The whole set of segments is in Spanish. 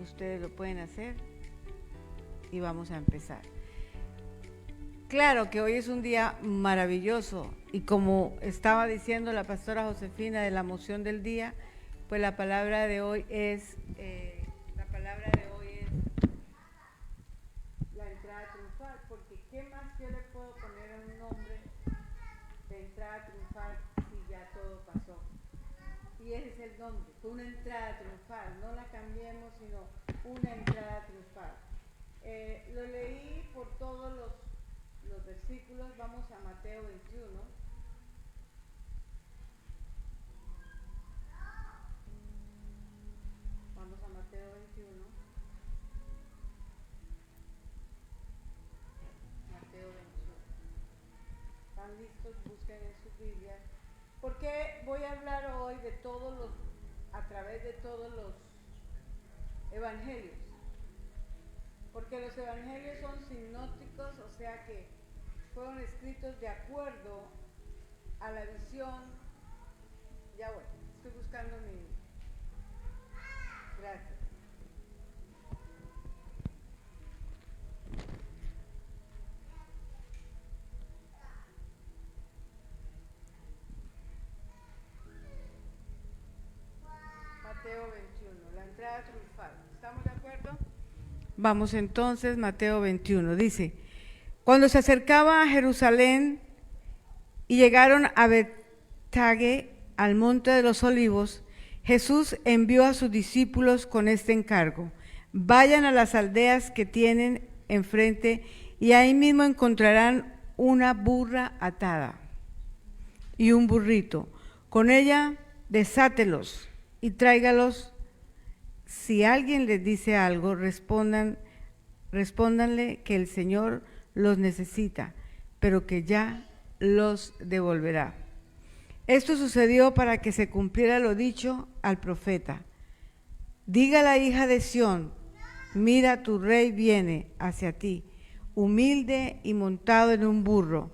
ustedes lo pueden hacer y vamos a empezar. Claro que hoy es un día maravilloso y como estaba diciendo la pastora Josefina de la moción del día, pues la palabra de hoy es la entrada triunfal, porque ¿qué más yo le puedo poner a un nombre de entrada triunfal si ya todo pasó? Y ese es el nombre, fue una entrada triunfal, no la cambiemos, sino una entrada triunfal. Lo leí por todos los versículos, vamos a Mateo 21. Vamos a Mateo 21. Mateo 21. ¿Están listos? Busquen en sus Biblias. ¿Por qué voy a hablar hoy de a través de todos los evangelios? Porque los evangelios son sinópticos, o sea que fueron escritos de acuerdo a la visión. Ya bueno, estoy buscando mi... Gracias. Mateo 21, la entrada triunfal. ¿Estamos de acuerdo? Vamos entonces, Mateo 21. Dice, cuando se acercaba a Jerusalén y llegaron a Betfagé, al monte de los olivos, Jesús envió a sus discípulos con este encargo: vayan a las aldeas que tienen enfrente y ahí mismo encontrarán una burra atada y un burrito. Con ella desátelos y tráigalos. Si alguien les dice algo, respóndanle que el Señor los necesita, pero que ya los devolverá. Esto sucedió para que se cumpliera lo dicho al profeta: diga la hija de Sión, mira, tu rey viene hacia ti, humilde y montado en un burro,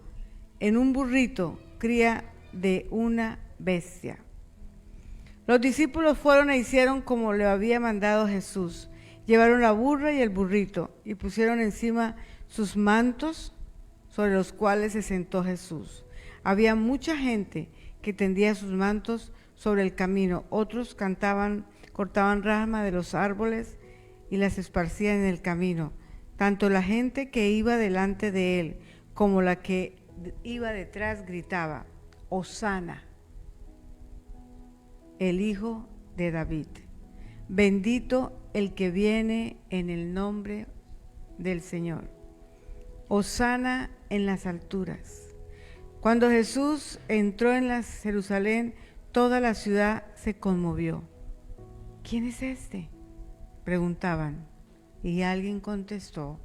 en un burrito, cría de una bestia. Los discípulos fueron e hicieron como le había mandado Jesús. Llevaron la burra y el burrito y pusieron encima sus mantos, sobre los cuales se sentó Jesús. Había mucha gente que tendía sus mantos sobre el camino. Otros cortaban ramas de los árboles y las esparcían en el camino. Tanto la gente que iba delante de él como la que iba detrás gritaba: Hosana, el Hijo de David. Bendito el que viene en el nombre del Señor. Hosana en las alturas. Cuando Jesús entró en Jerusalén, toda la ciudad se conmovió. ¿Quién es este?, preguntaban. Y alguien contestó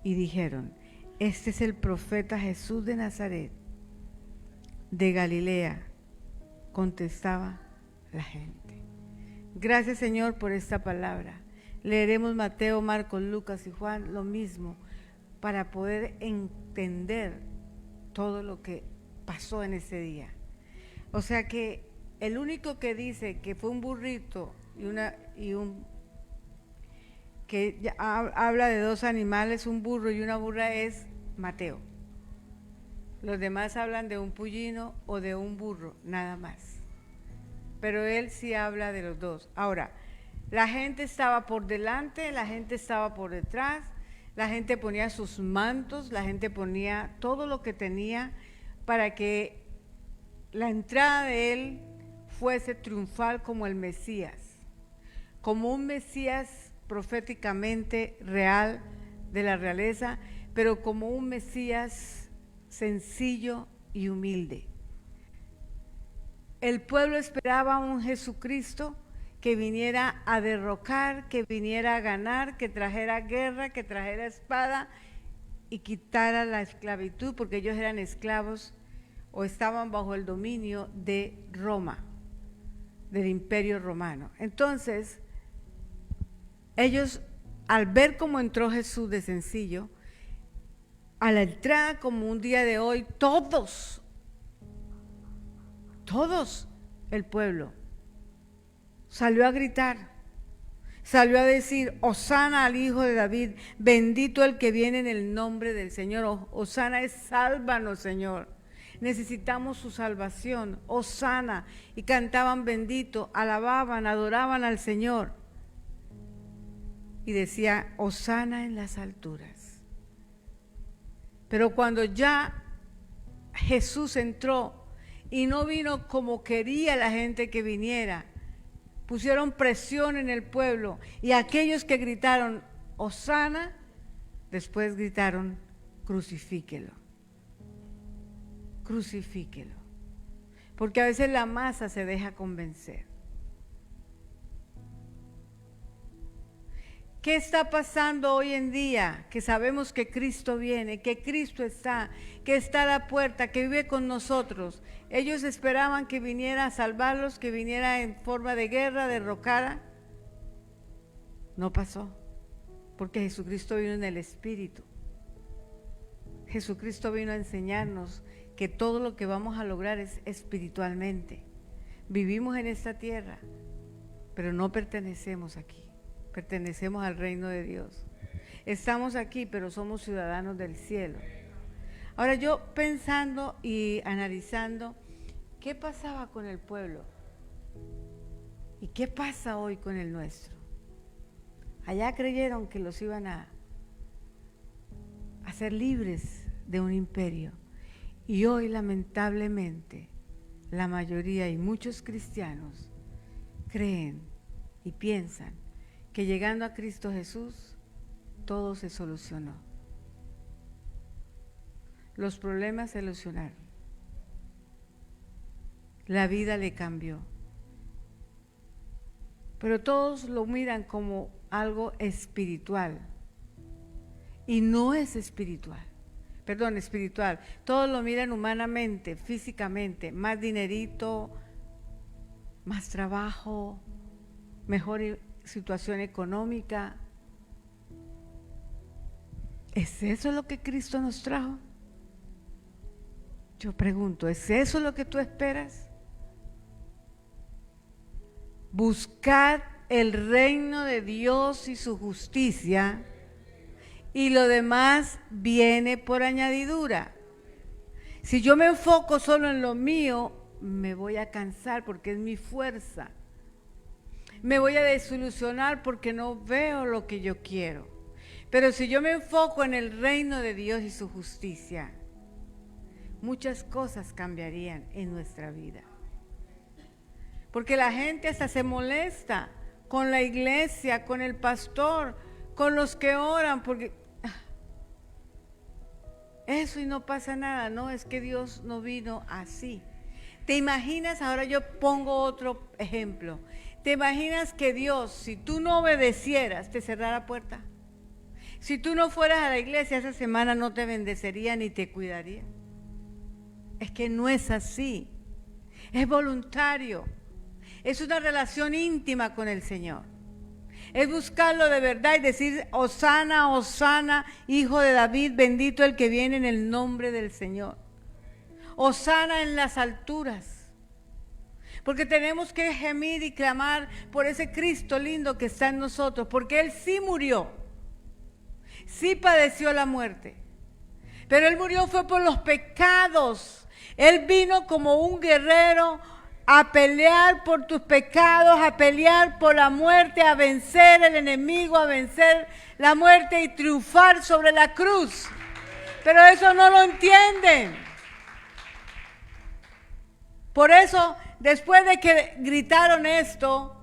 y dijeron: este es el profeta Jesús de Nazaret, de Galilea. Contestaba la gente. Gracias, Señor, por esta palabra. Leeremos Mateo, Marcos, Lucas y Juan, lo mismo, para poder entender todo lo que pasó en ese día. O sea que el único que dice que fue un burrito que habla de dos animales, un burro y una burra, es Mateo. Los demás hablan de un pollino o de un burro, nada más. Pero él sí habla de los dos. Ahora, la gente estaba por delante, la gente estaba por detrás, la gente ponía sus mantos, la gente ponía todo lo que tenía para que la entrada de él fuese triunfal como el Mesías, como un Mesías proféticamente real de la realeza, pero como un Mesías sencillo y humilde. El pueblo esperaba un Jesucristo que viniera a derrocar, que viniera a ganar, que trajera guerra, que trajera espada y quitara la esclavitud, porque ellos eran esclavos o estaban bajo el dominio de Roma, del Imperio Romano. Entonces, ellos, al ver cómo entró Jesús de sencillo, a la entrada, como un día de hoy, todos el pueblo salió a gritar. salió a decir: Hosana al Hijo de David, bendito el que viene en el nombre del Señor. Hosana es sálvanos, Señor. Necesitamos su salvación. Hosana. Y cantaban bendito, alababan, adoraban al Señor. Y decía: Hosana en las alturas. Pero cuando ya Jesús entró y no vino como quería la gente que viniera, pusieron presión en el pueblo, y aquellos que gritaron Hosana, después gritaron: crucifíquelo, crucifíquelo. Porque a veces la masa se deja convencer. ¿Qué está pasando hoy en día? Que sabemos que Cristo viene, que Cristo está, que está a la puerta, que vive con nosotros. Ellos esperaban que viniera a salvarlos, que viniera en forma de guerra, derrocara. No pasó, porque Jesucristo vino en el Espíritu. Jesucristo vino a enseñarnos que todo lo que vamos a lograr es espiritualmente. Vivimos en esta tierra, pero no pertenecemos aquí. Pertenecemos al reino de Dios. Estamos aquí, pero somos ciudadanos del cielo. Ahora, yo pensando y analizando, ¿qué pasaba con el pueblo? ¿Y qué pasa hoy con el nuestro? Allá creyeron que los iban a hacer libres de un imperio. Y hoy, lamentablemente, la mayoría y muchos cristianos creen y piensan que llegando a Cristo Jesús, todo se solucionó. Los problemas se solucionaron. La vida le cambió. Pero todos lo miran como algo espiritual. Y no es espiritual. Perdón, espiritual. Todos lo miran humanamente, físicamente. Más dinerito, más trabajo, mejor situación económica. ¿Es eso lo que Cristo nos trajo? Yo pregunto, ¿es eso lo que tú esperas? Buscad el reino de Dios y su justicia, y lo demás viene por añadidura. Si yo me enfoco solo en lo mío, me voy a cansar porque es mi fuerza. Me voy a desilusionar porque no veo lo que yo quiero. Pero si yo me enfoco en el reino de Dios y su justicia, muchas cosas cambiarían en nuestra vida. Porque la gente hasta se molesta con la iglesia, con el pastor, con los que oran, porque eso y no pasa nada. No, es que Dios no vino así. ¿Te imaginas? Ahora yo pongo otro ejemplo. ¿Te imaginas que Dios, si tú no obedecieras, te cerrara la puerta? Si tú no fueras a la iglesia esa semana, no te bendecería ni te cuidaría. Es que no es así. Es voluntario. Es una relación íntima con el Señor. Es buscarlo de verdad y decir: Hosana, Hosana, Hijo de David, bendito el que viene en el nombre del Señor. Hosana en las alturas. Porque tenemos que gemir y clamar por ese Cristo lindo que está en nosotros, porque Él sí murió, sí padeció la muerte, pero Él murió fue por los pecados. Él vino como un guerrero a pelear por tus pecados, a pelear por la muerte, a vencer el enemigo, a vencer la muerte y triunfar sobre la cruz. Pero eso no lo entienden. Por eso, después de que gritaron esto,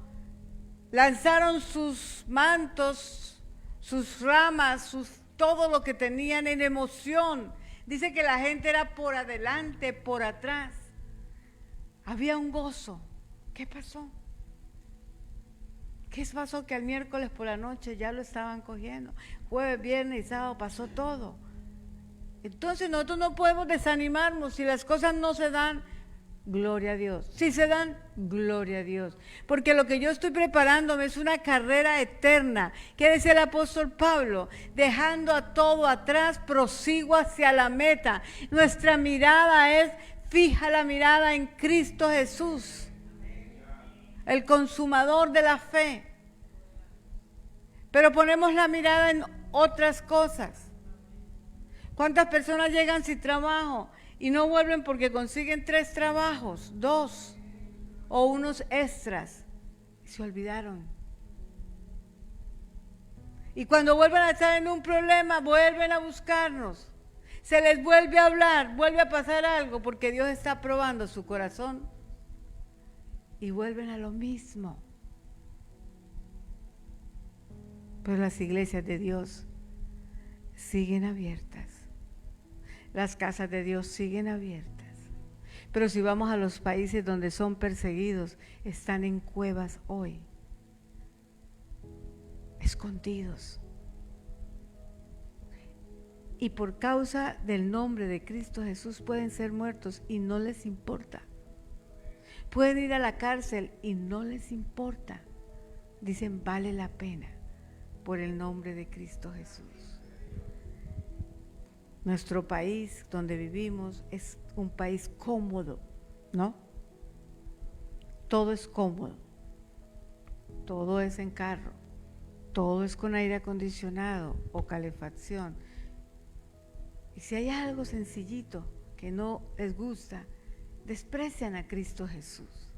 lanzaron sus mantos, sus ramas, todo lo que tenían en emoción. Dice que la gente era por adelante, por atrás. Había un gozo. ¿Qué pasó? ¿Qué pasó? Que el miércoles por la noche ya lo estaban cogiendo. Jueves, viernes y sábado pasó todo. Entonces nosotros no podemos desanimarnos. Si las cosas no se dan, gloria a Dios. Si se dan, gloria a Dios. Porque lo que yo estoy preparándome es una carrera eterna. ¿Qué decía el apóstol Pablo? Dejando a todo atrás, prosigo hacia la meta. Nuestra mirada es fija, la mirada en Cristo Jesús, el consumador de la fe. pero ponemos la mirada en otras cosas. ¿Cuántas personas llegan sin trabajo y no vuelven porque consiguen 3 trabajos, 2 o unos extras? Se olvidaron. Y cuando vuelven a estar en un problema, vuelven a buscarnos. Se les vuelve a hablar, vuelve a pasar algo porque Dios está probando su corazón y vuelven a lo mismo. Pero las iglesias de Dios siguen abiertas. Las casas de Dios siguen abiertas. Pero si vamos a los países donde son perseguidos, están en cuevas hoy, escondidos. Y por causa del nombre de Cristo Jesús pueden ser muertos y no les importa. Pueden ir a la cárcel y no les importa. Dicen, vale la pena por el nombre de Cristo Jesús. Nuestro país donde vivimos es un país cómodo, ¿no? Todo es cómodo, todo es en carro, todo es con aire acondicionado o calefacción. Y si hay algo sencillito que no les gusta, desprecian a Cristo Jesús.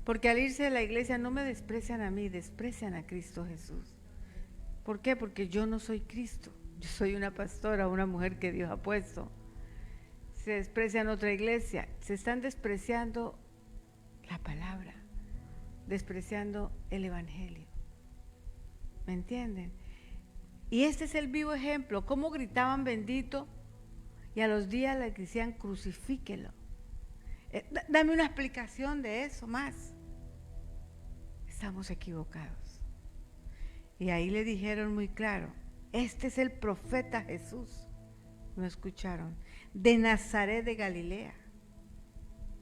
Porque al irse de la iglesia no me desprecian a mí, desprecian a Cristo Jesús. ¿Por qué? Porque yo no soy Cristo. Yo soy una pastora, una mujer que Dios ha puesto. Se desprecian otra iglesia, se están despreciando la palabra, despreciando el evangelio. ¿Me entienden? Y este es el vivo ejemplo, cómo gritaban bendito y a los días le decían crucifíquelo. Dame una explicación de eso más. Estamos equivocados. Y ahí le dijeron muy claro, este es el profeta Jesús. ¿No escucharon? De Nazaret de Galilea.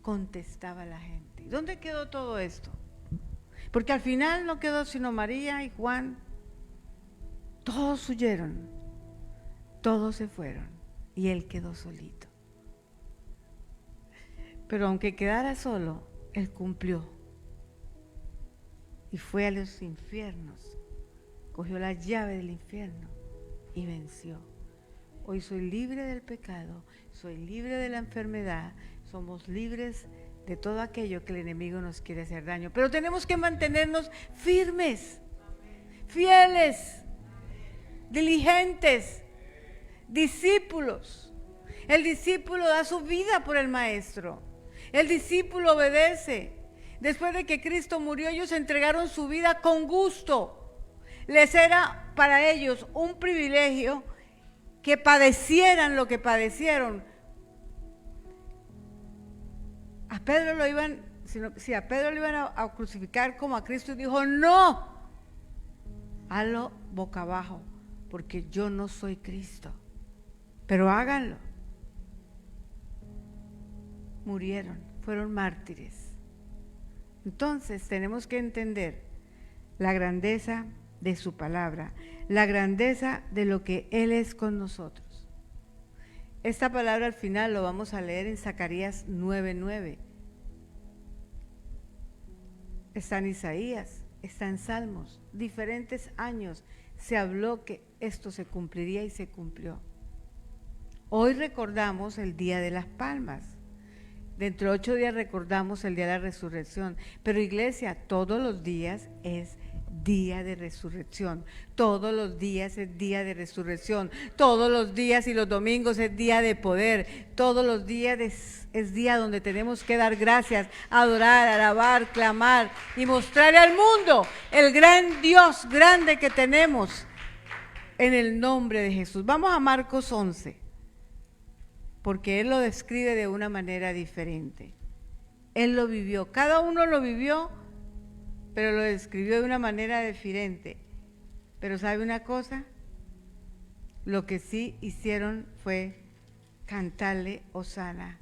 Contestaba la gente. ¿Dónde quedó todo esto? Porque al final no quedó sino María y Juan. Todos huyeron. Todos se fueron. Y él quedó solito. Pero aunque quedara solo, él cumplió. Y fue a los infiernos. Cogió la llave del infierno y venció. Hoy soy libre del pecado, soy libre de la enfermedad, somos libres de todo aquello que el enemigo nos quiere hacer daño. Pero tenemos que mantenernos firmes, fieles, diligentes, discípulos. El discípulo da su vida por el maestro. El discípulo obedece. Después de que Cristo murió, ellos entregaron su vida con gusto. Les era para ellos un privilegio que padecieran lo que padecieron. A Pedro lo iban, si a Pedro lo iban a crucificar como a Cristo, dijo, no, hazlo boca abajo, porque yo no soy Cristo, pero háganlo. Murieron, fueron mártires. Entonces tenemos que entender la grandeza de su palabra, la grandeza de lo que Él es con nosotros. Esta palabra al final lo vamos a leer en Zacarías 9:9. Está en Isaías, está en Salmos, diferentes años se habló que esto se cumpliría y se cumplió. Hoy recordamos el Día de las Palmas. Dentro de 8 días recordamos el Día de la Resurrección. Pero iglesia, todos los días es día de resurrección. Todos los días es día de resurrección. Todos los días y los domingos es día de poder. Todos los días es día donde tenemos que dar gracias, adorar, alabar, clamar y mostrarle al mundo el gran Dios grande que tenemos en el nombre de Jesús. Vamos a Marcos 11, porque Él lo describe de una manera diferente. Él lo vivió, cada uno lo vivió, pero lo describió de una manera diferente. Pero ¿sabe una cosa? Lo que sí hicieron fue cantarle Hosana.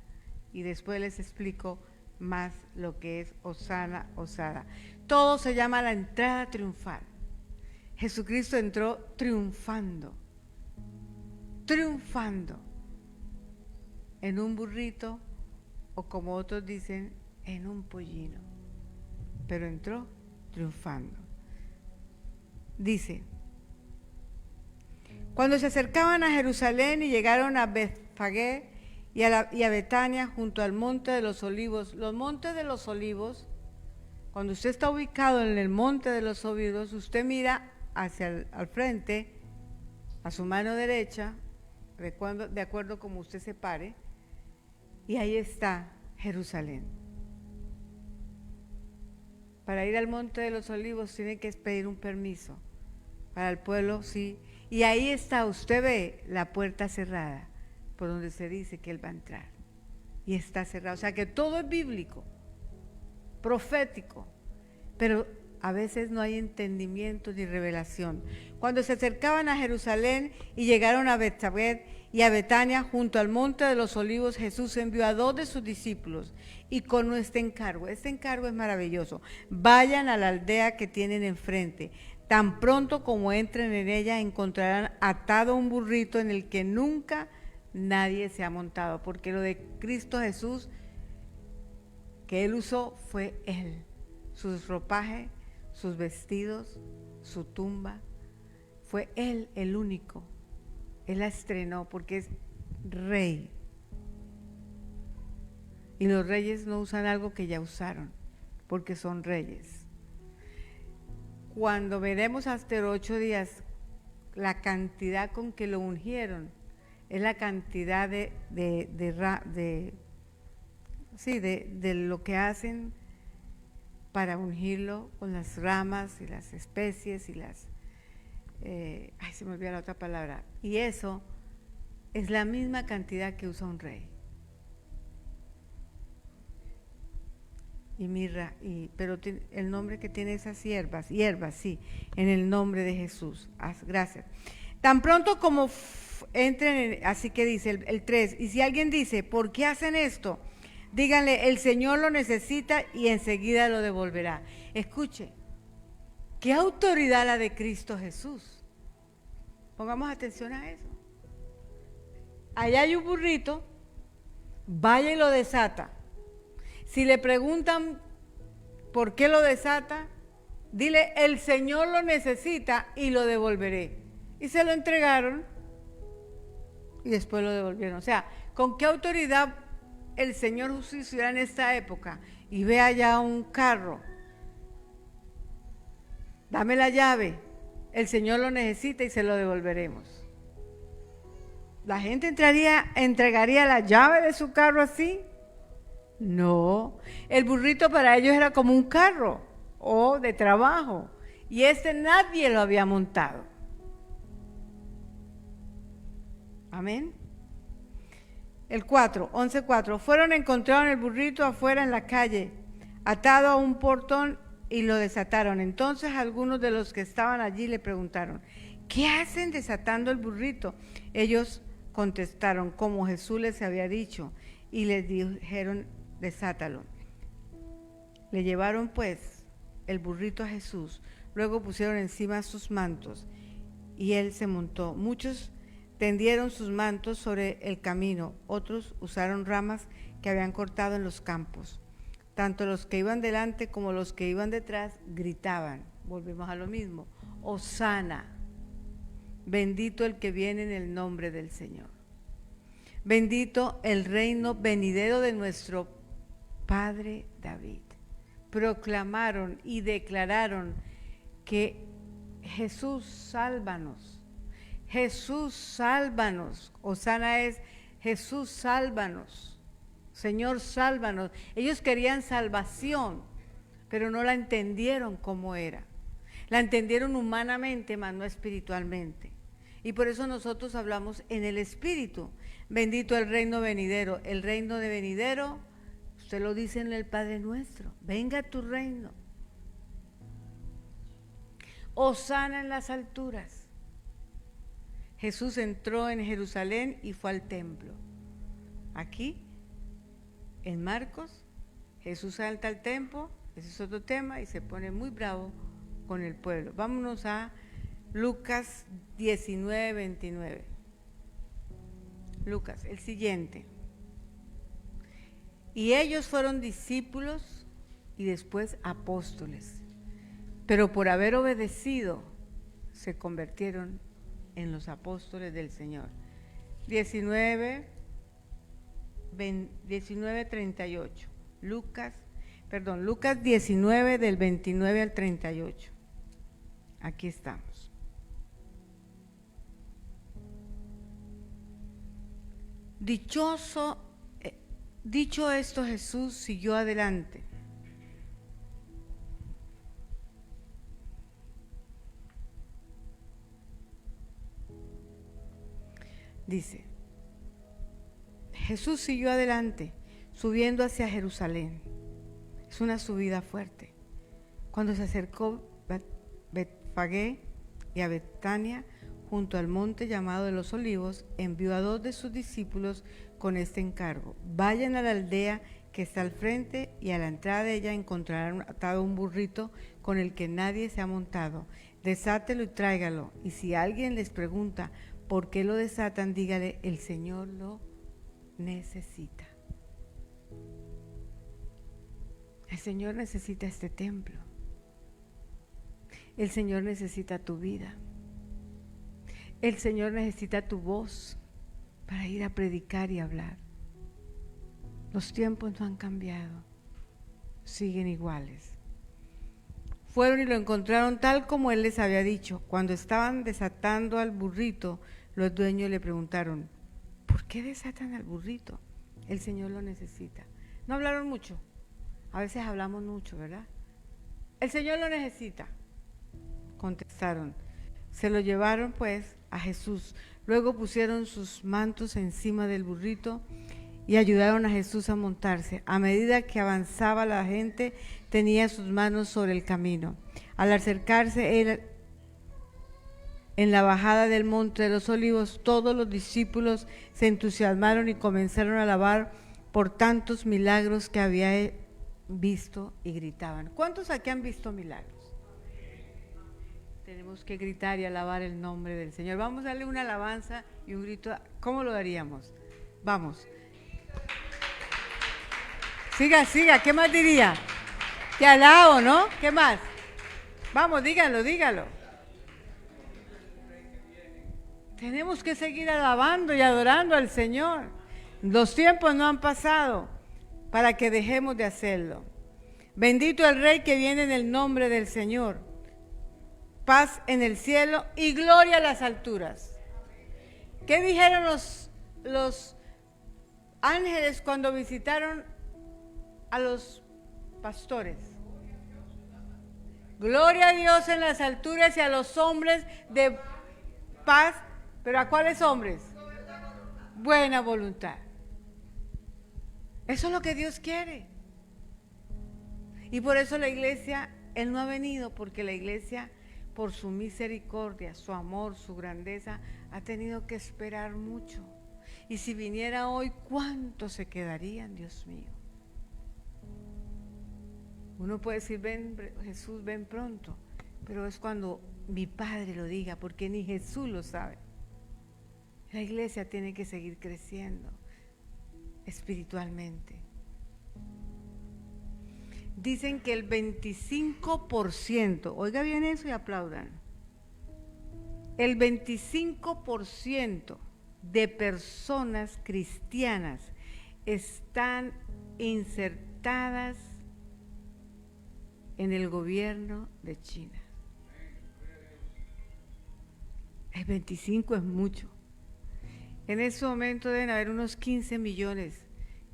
Y después les explico más lo que es Hosana, Hosana. Todo se llama la entrada triunfal. Jesucristo entró triunfando, triunfando, en un burrito o como otros dicen, en un pollino, pero entró triunfando. dice: cuando se acercaban a Jerusalén y llegaron a Betfagé y a Betania junto al monte de los olivos. Los montes de los olivos, cuando usted está ubicado en el monte de los olivos, usted mira hacia al frente, a su mano derecha, de acuerdo como usted se pare, y ahí está Jerusalén. Para ir al monte de los olivos tiene que pedir un permiso. Para el pueblo, sí. Y ahí está, usted ve la puerta cerrada, por donde se dice que él va a entrar. Y está cerrado. O sea que todo es bíblico, profético, pero a veces no hay entendimiento ni revelación. Cuando se acercaban a Jerusalén y llegaron a Betfagé y a Betania junto al monte de los olivos, Jesús envió a 2 de sus discípulos y con este encargo es maravilloso: vayan a la aldea que tienen enfrente. Tan pronto como entren en ella encontrarán atado un burrito en el que nunca nadie se ha montado, porque lo de Cristo Jesús que él usó fue él, sus ropajes, sus vestidos, su tumba, fue él el único. Él la estrenó porque es rey. Y los reyes no usan algo que ya usaron, porque son reyes. Cuando veremos hasta 8 días la cantidad con que lo ungieron, es la cantidad de lo que hacen para ungirlo con las ramas y las especies y las... se me olvidó la otra palabra. Y eso es la misma cantidad que usa un rey. Y mirra, pero el nombre que tiene esas hierbas, sí, en el nombre de Jesús. Gracias. Tan pronto como entren, así que dice el 3, y si alguien dice, ¿por qué hacen esto? Díganle, el Señor lo necesita y enseguida lo devolverá. Escuche, ¿qué autoridad la de Cristo Jesús? Pongamos atención a eso. Allá hay un burrito, vaya y lo desata. Si le preguntan por qué lo desata, dile, el Señor lo necesita y lo devolveré. Y se lo entregaron y después lo devolvieron. O sea, ¿con qué autoridad el Señor justicia en esta época? Y ve allá un carro, dame la llave, el Señor lo necesita y se lo devolveremos. ¿La gente entregaría la llave de su carro así? No, el burrito para ellos era como un carro o de trabajo y nadie lo había montado. Amén. El 4, 11:4, fueron encontraron el burrito afuera en la calle, atado a un portón y lo desataron. Entonces algunos de los que estaban allí le preguntaron, ¿qué hacen desatando el burrito? Ellos contestaron como Jesús les había dicho y les dijeron, desátalo. Le llevaron pues el burrito a Jesús, luego pusieron encima sus mantos y él se montó. Muchos tendieron sus mantos sobre el camino, otros usaron ramas que habían cortado en los campos. Tanto los que iban delante como los que iban detrás gritaban, volvemos a lo mismo, Hosana, bendito el que viene en el nombre del Señor. Bendito el reino venidero de nuestro Padre David. Proclamaron y declararon que Jesús, sálvanos. Jesús, sálvanos. Hosana es Jesús, sálvanos. Señor, sálvanos. Ellos querían salvación, pero no la entendieron como era. La entendieron humanamente, mas no espiritualmente. Y por eso nosotros hablamos en el Espíritu. Bendito el reino venidero. El reino de venidero, usted lo dice en el Padre Nuestro. Venga tu reino. Hosana en las alturas. Jesús entró en Jerusalén y fue al templo. Aquí, en Marcos, Jesús salta al templo, ese es otro tema, y se pone muy bravo con el pueblo. Vámonos a Lucas 19, 29. Lucas, el siguiente. Y ellos fueron discípulos y después apóstoles, pero por haber obedecido se convirtieron en los apóstoles del Señor. 19:38. Lucas 19 del 29 al 38. Aquí estamos. Dicho esto, Jesús siguió adelante. Dice, Jesús siguió adelante, subiendo hacia Jerusalén. Es una subida fuerte. Cuando se acercó a Betfagé y a Betania, junto al monte llamado de los Olivos, envió a 2 de sus discípulos con este encargo: vayan a la aldea que está al frente, y a la entrada de ella encontrarán atado un burrito con el que nadie se ha montado. Desátelo y tráigalo, y si alguien les pregunta por qué lo desatan, dígale: el Señor lo necesita. El Señor necesita este templo. El Señor necesita tu vida. El Señor necesita tu voz para ir a predicar y hablar. Los tiempos no han cambiado, siguen iguales. Fueron y lo encontraron tal como él les había dicho. Cuando estaban desatando al burrito, los dueños le preguntaron: ¿por qué desatan al burrito? El Señor lo necesita. No hablaron mucho. A veces hablamos mucho, ¿verdad? El Señor lo necesita. Contestaron. Se lo llevaron pues a Jesús. Luego pusieron sus mantos encima del burrito y ayudaron a Jesús a montarse. A medida que avanzaba, la gente tenía sus manos sobre el camino. Al acercarse él en la bajada del monte de los Olivos, todos los discípulos se entusiasmaron y comenzaron a alabar por tantos milagros que había visto, y gritaban. ¿Cuántos aquí han visto milagros? Tenemos que gritar y alabar el nombre del Señor. Vamos a darle una alabanza y un grito. ¿Cómo lo daríamos? Vamos. Siga, siga. ¿Qué más diría? Te alabo, ¿no? ¿Qué más? Vamos, dígalo, dígalo. Tenemos que seguir alabando y adorando al Señor. Los tiempos no han pasado para que dejemos de hacerlo. Bendito el Rey que viene en el nombre del Señor. Paz en el cielo y gloria a las alturas. ¿Qué dijeron los ángeles cuando visitaron a los pastores? Gloria a Dios en las alturas y a los hombres de paz. ¿Pero a cuáles hombres? Buena voluntad. Eso es lo que Dios quiere. Y por eso la iglesia, Él no ha venido, porque la iglesia, por su misericordia, su amor, su grandeza, ha tenido que esperar mucho. Y si viniera hoy, ¿cuántos se quedarían, Dios mío? Uno puede decir: ven Jesús, ven pronto, pero es cuando mi Padre lo diga, porque ni Jesús lo sabe. La iglesia tiene que seguir creciendo espiritualmente. Dicen que el 25%, oiga bien eso y aplaudan, el 25% de personas cristianas están insertadas en el gobierno de China. El 25 es mucho. En ese momento deben haber unos 15 millones.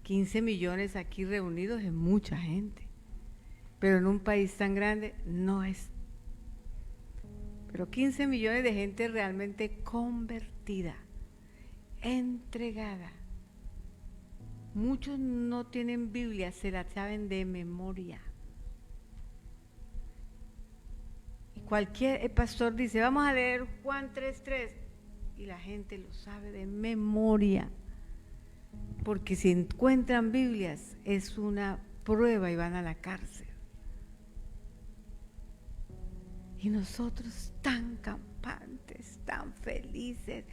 15 millones aquí reunidos es mucha gente. Pero en un país tan grande no es. Pero 15 millones de gente realmente convertida, entregada. Muchos no tienen Biblia, se la saben de memoria. Y cualquier pastor dice: vamos a leer Juan 3:3, y la gente lo sabe de memoria. Porque si encuentran Biblias es una prueba y van a la cárcel. Y nosotros tan campantes, tan felices,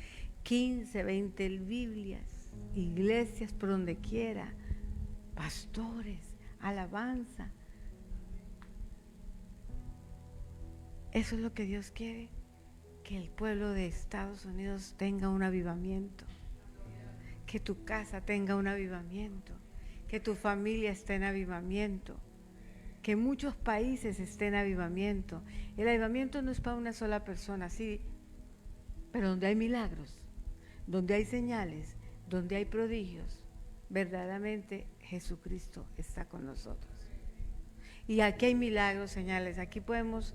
15, 20 Biblias, iglesias por donde quiera, pastores, alabanza. ¿Eso es lo que Dios quiere? que el pueblo de Estados Unidos tenga un avivamiento, que tu casa tenga un avivamiento, que tu familia esté en avivamiento, que muchos países estén en avivamiento. El avivamiento no es para una sola persona, sí, pero donde hay milagros, donde hay señales, donde hay prodigios, verdaderamente Jesucristo está con nosotros. Y aquí hay milagros, señales, aquí podemos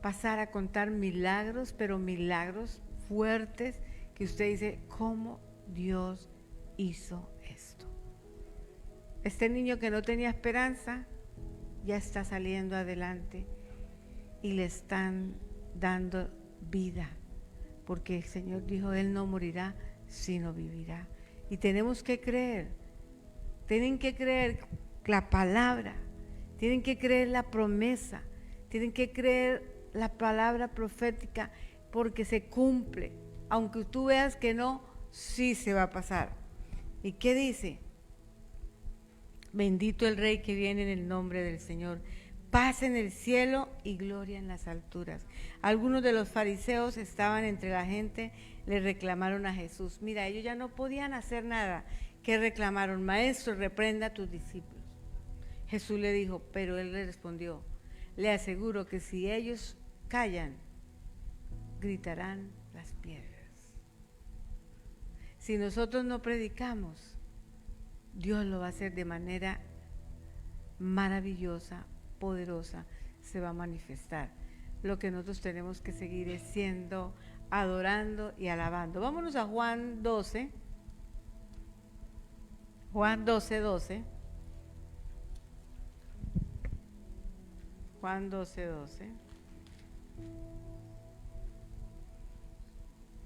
pasar a contar milagros, pero milagros fuertes que usted dice, ¿cómo Dios hizo esto? Este niño que no tenía esperanza ya está saliendo adelante y le están dando vida, porque el Señor dijo, Él no morirá, sino vivirá. Y tenemos que creer, tienen que creer la palabra, tienen que creer la promesa, tienen que creer la palabra profética, porque se cumple. Aunque tú veas que no, sí se va a pasar. ¿Y qué dice? Bendito el Rey que viene en el nombre del Señor. Paz en el cielo y gloria en las alturas. Algunos de los fariseos estaban entre la gente, le reclamaron a Jesús. Mira, ellos ya no podían hacer nada. ¿Qué reclamaron? Maestro, reprenda a tus discípulos. Jesús le dijo, pero él le respondió, le aseguro que si ellos callan, gritarán las piedras. Si nosotros no predicamos, Dios lo va a hacer de manera maravillosa, poderosa, se va a manifestar. Lo que nosotros tenemos que seguir es siendo, adorando y alabando. Vámonos a Juan 12. Juan 12, 12. Juan 12, 12.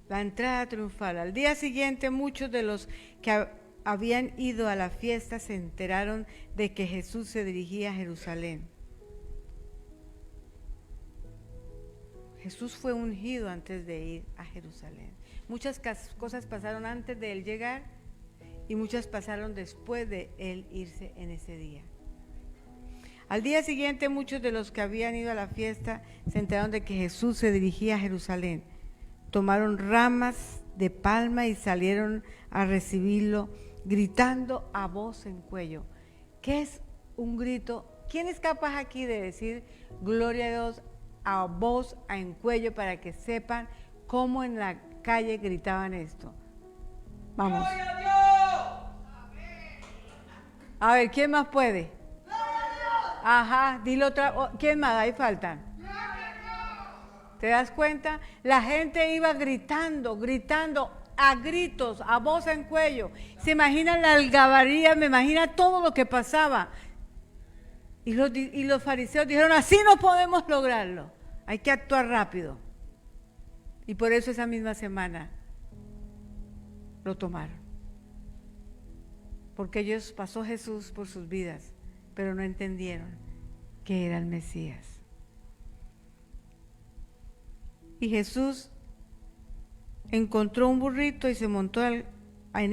La entrada triunfal. Al día siguiente, muchos de los que habían ido a la fiesta se enteraron de que Jesús se dirigía a Jerusalén. Jesús fue ungido antes de ir a Jerusalén. Muchas cosas pasaron antes de él llegar y muchas pasaron después de él irse en ese día. Al día siguiente, muchos de los que habían ido a la fiesta se enteraron de que Jesús se dirigía a Jerusalén. Tomaron ramas de palma y salieron a recibirlo, gritando a voz en cuello. ¿Qué es un grito? ¿Quién es capaz aquí de decir gloria a Dios a voz en cuello para que sepan cómo en la calle gritaban esto? Vamos. ¡Gloria a Dios! A ver, ¿quién más puede? ¡Gloria a Dios! Ajá, dilo otra. ¿Quién más? Ahí faltan. ¿Te das cuenta? La gente iba gritando a gritos, a voz en cuello. Se imagina la algarabía, me imagina todo lo que pasaba. Y los fariseos dijeron, así no podemos lograrlo. Hay que actuar rápido. Y por eso esa misma semana lo tomaron. Porque ellos pasó Jesús por sus vidas, pero no entendieron que era el Mesías. Y Jesús encontró un burrito y se montó en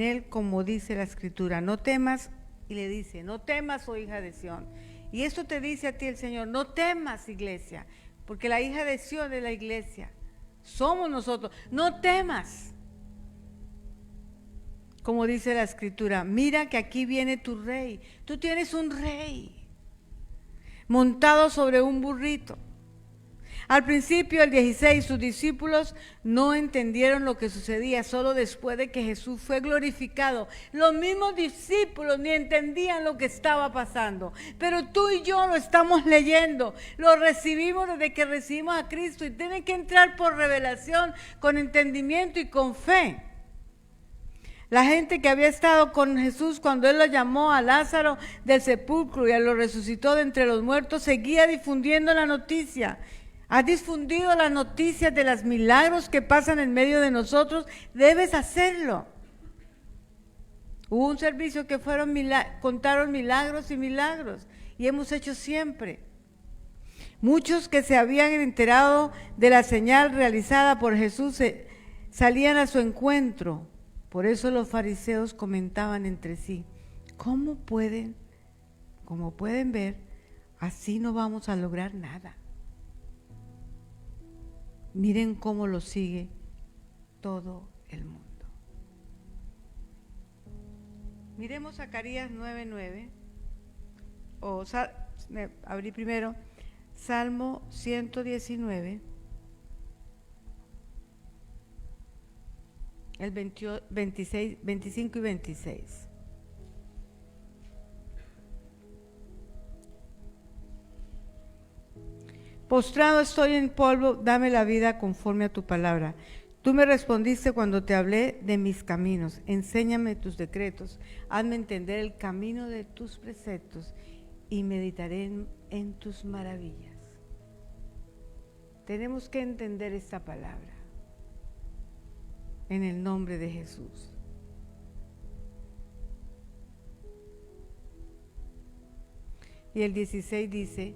él, como dice la Escritura. No temas, y le dice, no temas, oh hija de Sión. Y esto te dice a ti el Señor, no temas, iglesia, porque la hija de Sión es la iglesia. Somos nosotros. No temas. Como dice la Escritura, mira que aquí viene tu rey. Tú tienes un rey montado sobre un burrito. Al principio, el 16, sus discípulos no entendieron lo que sucedía, solo después de que Jesús fue glorificado. Los mismos discípulos ni entendían lo que estaba pasando, pero tú y yo lo estamos leyendo, lo recibimos desde que recibimos a Cristo y tiene que entrar por revelación, con entendimiento y con fe. La gente que había estado con Jesús cuando Él lo llamó a Lázaro del sepulcro y lo resucitó de entre los muertos, seguía difundiendo la noticia. Has difundido las noticias de los milagros que pasan en medio de nosotros, debes hacerlo. Hubo un servicio que contaron milagros y milagros, y hemos hecho siempre. Muchos que se habían enterado de la señal realizada por Jesús salían a su encuentro. Por eso los fariseos comentaban entre sí, como pueden ver, así no vamos a lograr nada. Miren cómo lo sigue todo el mundo. Miremos Zacarías 9:9. Abrí primero Salmo 119, el 26, 25 y 26. Postrado estoy en polvo, dame la vida conforme a tu palabra. Tú me respondiste cuando te hablé de mis caminos. Enséñame tus decretos, hazme entender el camino de tus preceptos y meditaré en tus maravillas. Tenemos que entender esta palabra en el nombre de Jesús. Y el 16 dice: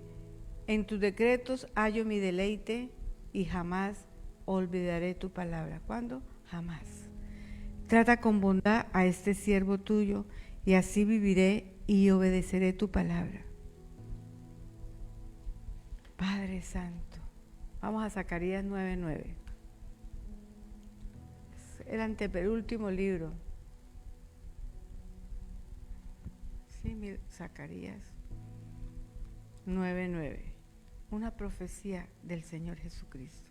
en tus decretos hallo mi deleite y jamás olvidaré tu palabra. ¿Cuándo? Jamás. Trata con bondad a este siervo tuyo y así viviré y obedeceré tu palabra. Padre Santo, vamos a Zacarías 9:9. Es el antepenúltimo libro. Sí, Zacarías 9:9. Una profecía del Señor Jesucristo.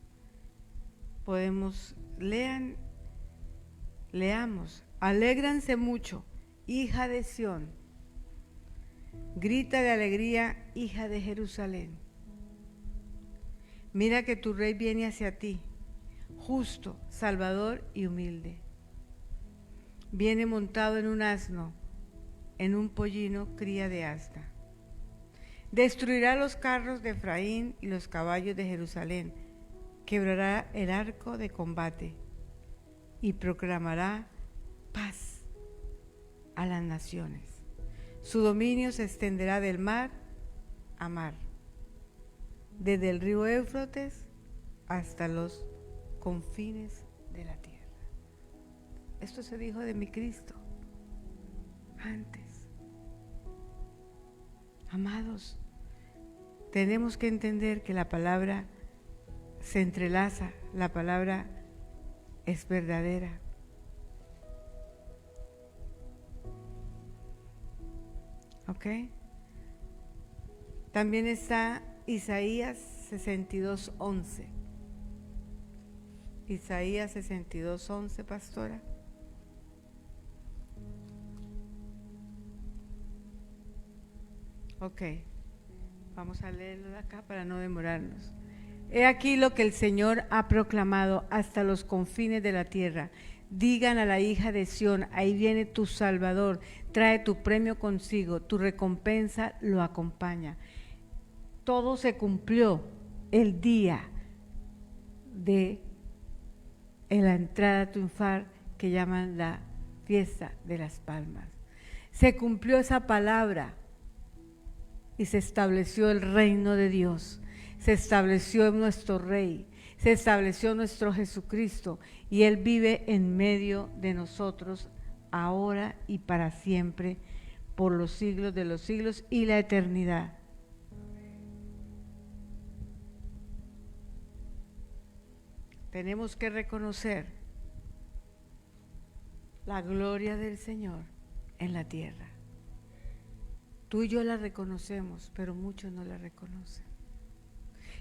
Leamos. Alégranse mucho, hija de Sión. Grita de alegría, hija de Jerusalén. Mira que tu rey viene hacia ti, justo, salvador y humilde. Viene montado en un asno, en un pollino cría de asta. Destruirá los carros de Efraín y los caballos de Jerusalén, quebrará el arco de combate y proclamará paz a las naciones. Su dominio se extenderá del mar a mar, desde el río Éufrates hasta los confines de la tierra. Esto se dijo de mi Cristo antes. Amados, tenemos que entender que la palabra se entrelaza, la palabra es verdadera. ¿Ok? También está Isaías 62:11. Isaías 62:11, pastora. Ok, vamos a leerlo de acá para no demorarnos. He aquí lo que el Señor ha proclamado hasta los confines de la tierra. Digan a la hija de Sión, ahí viene tu Salvador, trae tu premio consigo, tu recompensa lo acompaña. Todo se cumplió el día de la entrada triunfal que llaman la fiesta de las palmas. Se cumplió esa palabra y se estableció el reino de Dios. Se estableció nuestro Rey, se estableció nuestro Jesucristo y Él vive en medio de nosotros ahora y para siempre, por los siglos de los siglos y la eternidad. Tenemos que reconocer la gloria del Señor en la tierra. Tú y yo la reconocemos, pero muchos no la reconocen.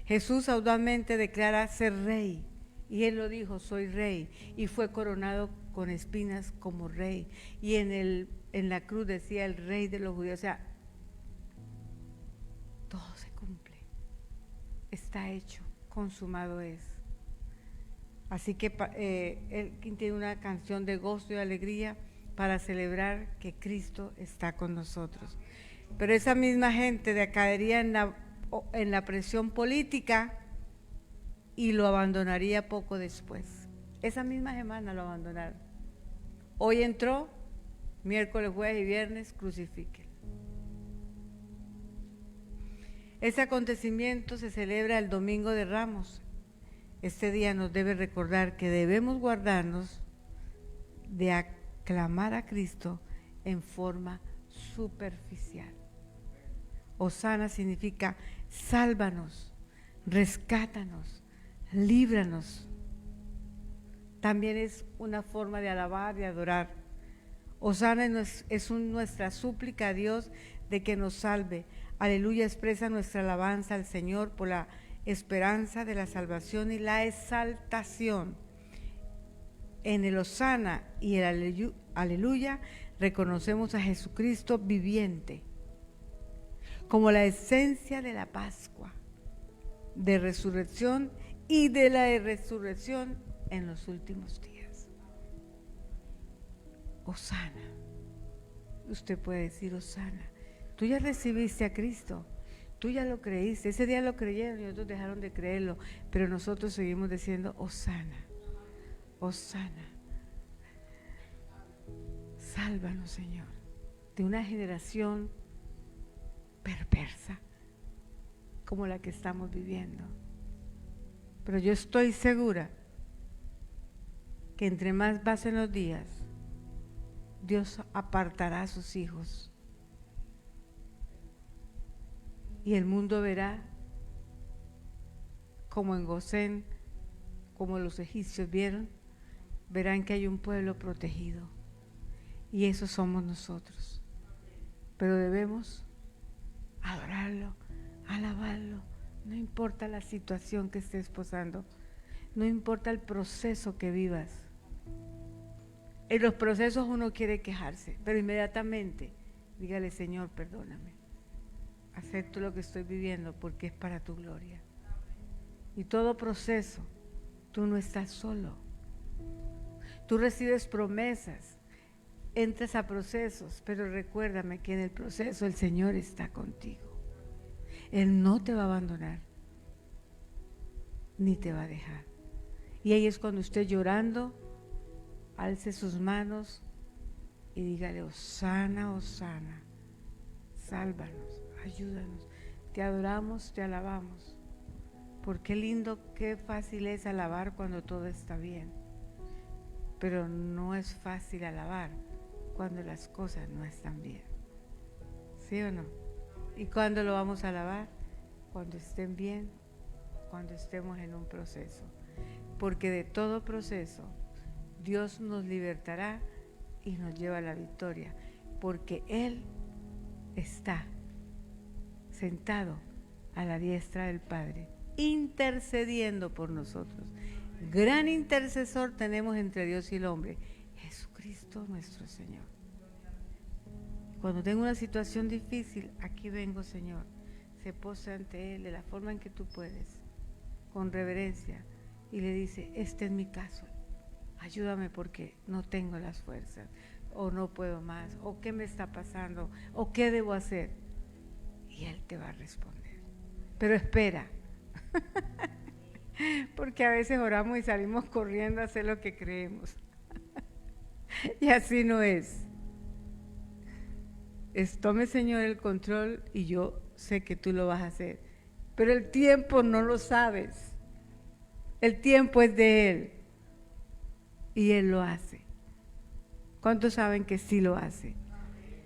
Jesús audazmente declara ser rey, y Él lo dijo, soy rey, y fue coronado con espinas como rey, y en la cruz decía el rey de los judíos. O sea, todo se cumple, está hecho, consumado es. Así que Él tiene una canción de gozo y alegría para celebrar que Cristo está con nosotros. Pero esa misma gente caería en la presión política y lo abandonaría poco después. Esa misma semana lo abandonaron. Hoy entró, miércoles, jueves y viernes, crucifiquen. Ese acontecimiento se celebra el Domingo de Ramos. Este día nos debe recordar que debemos guardarnos de aclamar a Cristo en forma superficial. Hosana significa sálvanos, rescátanos, líbranos. También es una forma de alabar, de adorar. Hosana es nuestra súplica a Dios de que nos salve. Aleluya expresa nuestra alabanza al Señor por la esperanza de la salvación y la exaltación. En el Hosana y el aleluya reconocemos a Jesucristo viviente como la esencia de la Pascua, de resurrección y de la resurrección en los últimos días. Hosana. Usted puede decir Hosana. Tú ya recibiste a Cristo, tú ya lo creíste. Ese día lo creyeron y otros dejaron de creerlo, pero nosotros seguimos diciendo Hosana, Hosana. Sálvanos, Señor, de una generación perversa como la que estamos viviendo. Pero yo estoy segura que entre más pasen los días, Dios apartará a sus hijos y el mundo verá como en Gosén, como los egipcios vieron, verán que hay un pueblo protegido y esos somos nosotros. Pero debemos adorarlo, alabarlo, no importa la situación que estés pasando, no importa el proceso que vivas. En los procesos uno quiere quejarse, pero inmediatamente dígale: Señor, perdóname, acepto lo que estoy viviendo porque es para tu gloria. Y todo proceso, tú no estás solo, tú recibes promesas, entras a procesos, pero recuérdame que en el proceso el Señor está contigo. Él no te va a abandonar, ni te va a dejar. Y ahí es cuando usted llorando, alce sus manos y dígale: Hosana, Hosana, sálvanos, ayúdanos, te adoramos, te alabamos. Porque lindo, qué fácil es alabar cuando todo está bien, pero no es fácil alabar cuando las cosas no están bien. ¿Sí o no? ¿Y cuándo lo vamos a alabar? Cuando estén bien, cuando estemos en un proceso. Porque de todo proceso Dios nos libertará y nos lleva a la victoria, porque Él está sentado a la diestra del Padre, intercediendo por nosotros. Gran intercesor tenemos entre Dios y el hombre, Jesucristo nuestro Señor. Cuando tengo una situación difícil, aquí vengo, Señor, se posa ante Él de la forma en que tú puedes, con reverencia, y le dice: este es mi caso, ayúdame porque no tengo las fuerzas, o no puedo más, o qué me está pasando, o qué debo hacer. Y Él te va a responder. Pero espera, porque a veces oramos y salimos corriendo a hacer lo que creemos. Y así no es. Tome, Señor, el control y yo sé que tú lo vas a hacer. Pero el tiempo no lo sabes. El tiempo es de Él. Y Él lo hace. ¿Cuántos saben que sí lo hace?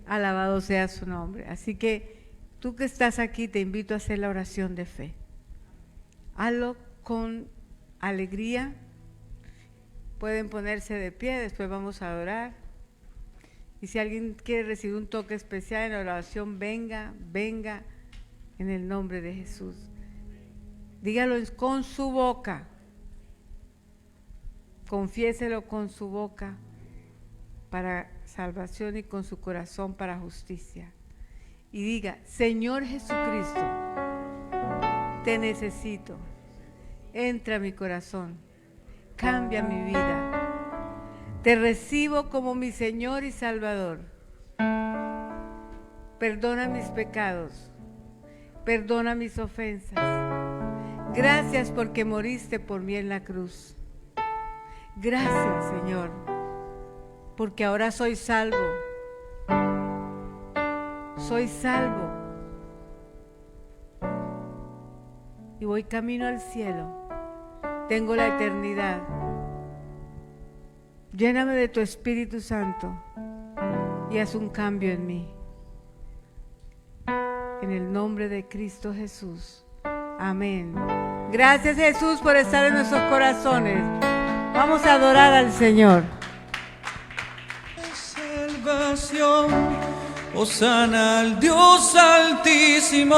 Alabado sea su nombre. Así que tú que estás aquí, te invito a hacer la oración de fe. Hazlo con alegría. Pueden ponerse de pie, después vamos a adorar. Y si alguien quiere recibir un toque especial en la oración, venga, venga en el nombre de Jesús. Dígalo con su boca. Confiéselo con su boca para salvación y con su corazón para justicia. Y diga: Señor Jesucristo, te necesito. Entra a mi corazón, cambia mi vida. Te recibo como mi Señor y Salvador. Perdona mis pecados, perdona mis ofensas. Gracias porque moriste por mí en la cruz. Gracias, Señor, porque ahora soy salvo. Soy salvo. Y voy camino al cielo. Tengo la eternidad. Lléname de tu Espíritu Santo y haz un cambio en mí. En el nombre de Cristo Jesús. Amén Gracias, Jesús, por estar en nuestros corazones. Vamos a adorar al Señor. Salvación, hosana al Dios altísimo.